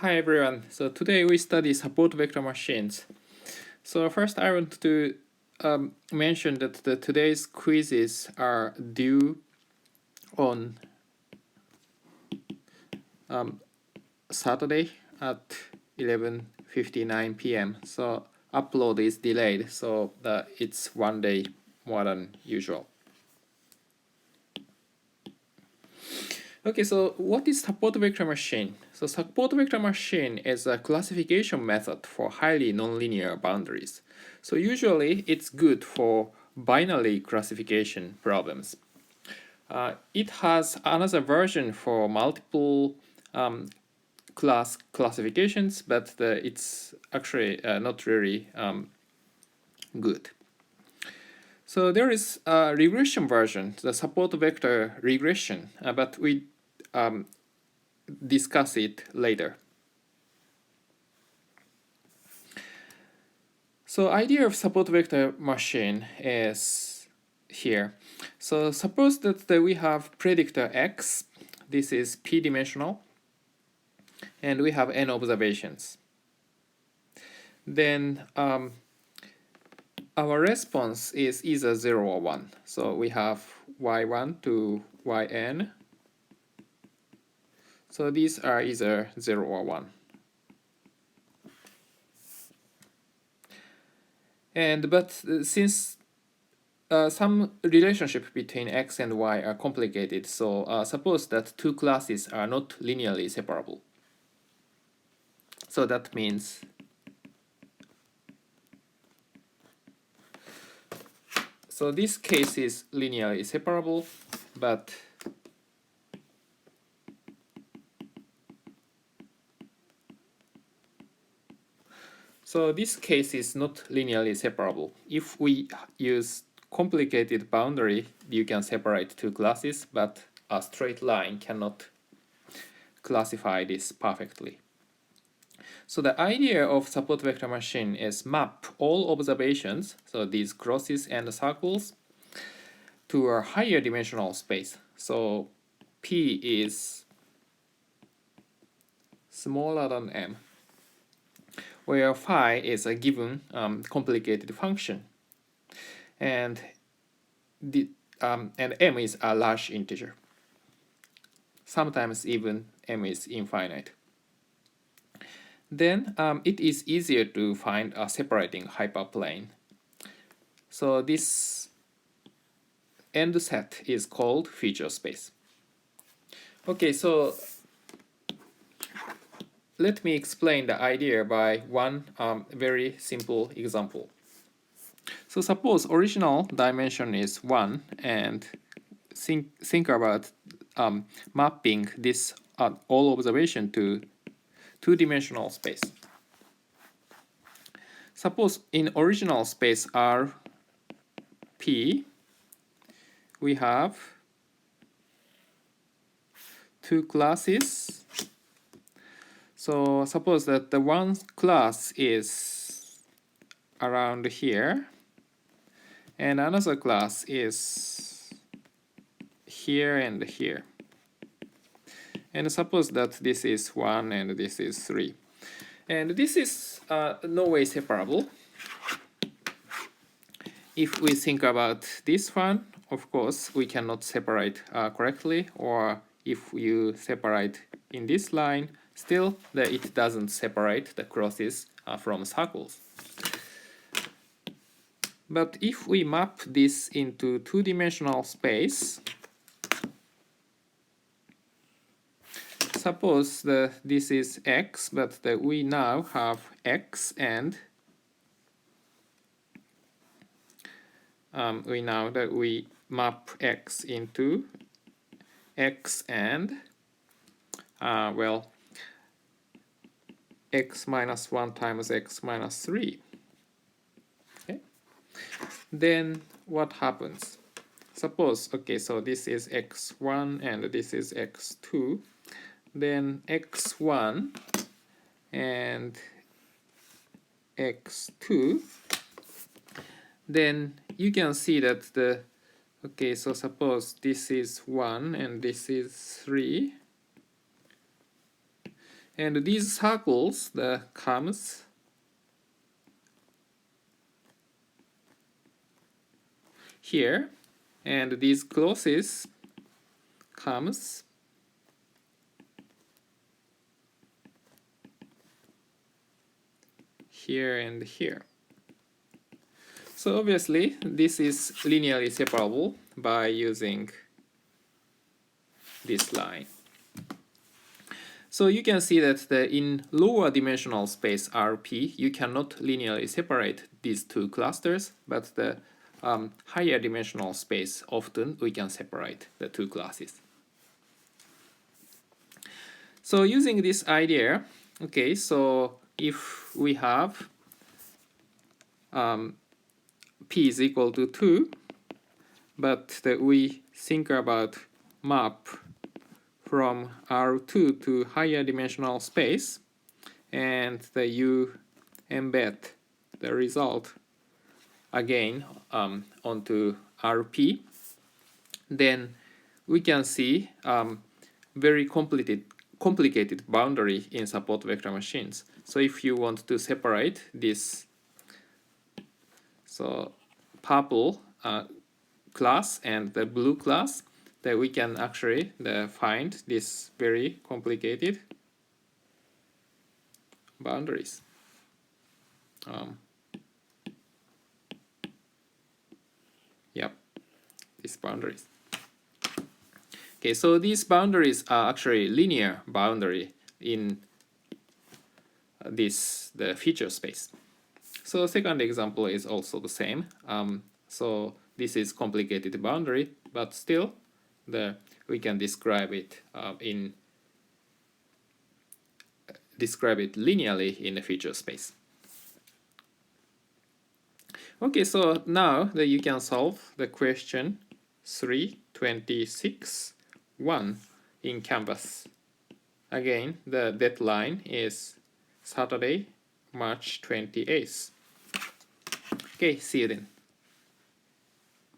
Hi everyone. So today we study support vector machines. So first I want to mention that today's quizzes are due on Saturday at 11:59 p.m. So upload is delayed, so it's one day more than usual. Okay, so what is support vector machine? So support vector machine is a classification method for highly nonlinear boundaries. So usually it's good for binary classification problems. It has another version for multiple class classifications, but it's actually not really good. So there is a regression version, the support vector regression, but we discuss it later. So idea of support vector machine is here. So suppose that we have predictor x, this is p-dimensional, and we have n observations. Then our response is either 0 or 1. So we have y1 to yn. So these are either 0 or 1. But since some relationship between x and y are complicated, so suppose that two classes are not linearly separable. So that means so this case is linearly separable, but so this case is not linearly separable. If we use complicated boundary, you can separate two classes, but a straight line cannot classify this perfectly. So the idea of support vector machine is map all observations, so these crosses and circles, to a higher dimensional space. So P is smaller than M, where phi is a given complicated function, and M is a large integer. Sometimes even M is infinite. Then it is easier to find a separating hyperplane. So this end set is called feature space. Okay, so let me explain the idea by one very simple example. So suppose original dimension is 1, and think about mapping this all observation to two-dimensional space. Suppose in original space R P we have two classes. So suppose that the one class is around here, and another class is here and here. And suppose that this is 1 and this is 3. And this is no way separable. If we think about this one, of course, we cannot separate correctly, or if you separate in this line, still it doesn't separate the crosses from circles. But if we map this into two-dimensional space, suppose that this is x, but we now have x, and we map x into x and x minus 1 times x minus 3. Okay. Then what happens? Suppose, okay, so this is x1 and this is x2. Then x1 and x2, then you can see that okay, so suppose this is 1 and this is 3, And these circles, the comes here, and these crosses comes here and here. So obviously this is linearly separable by using this line. So you can see that in lower dimensional space RP, you cannot linearly separate these two clusters, but the higher dimensional space, often we can separate the two classes. So using this idea, okay, so if we have p is equal to 2, but we think about map from R2 to higher dimensional space, and you embed the result again onto RP, then we can see very complicated boundary in support vector machines. So if you want to separate this, so purple class and the blue class, that we can actually find this very complicated boundaries. Yep, these boundaries. Okay, so these boundaries are actually linear boundary in the feature space. So second example is also the same. So this is complicated boundary, but still we can describe it linearly in the feature space. Okay, so now that you can solve the question 3.26.1 in Canvas. Again, the deadline is Saturday, March 28th. Okay, see you then.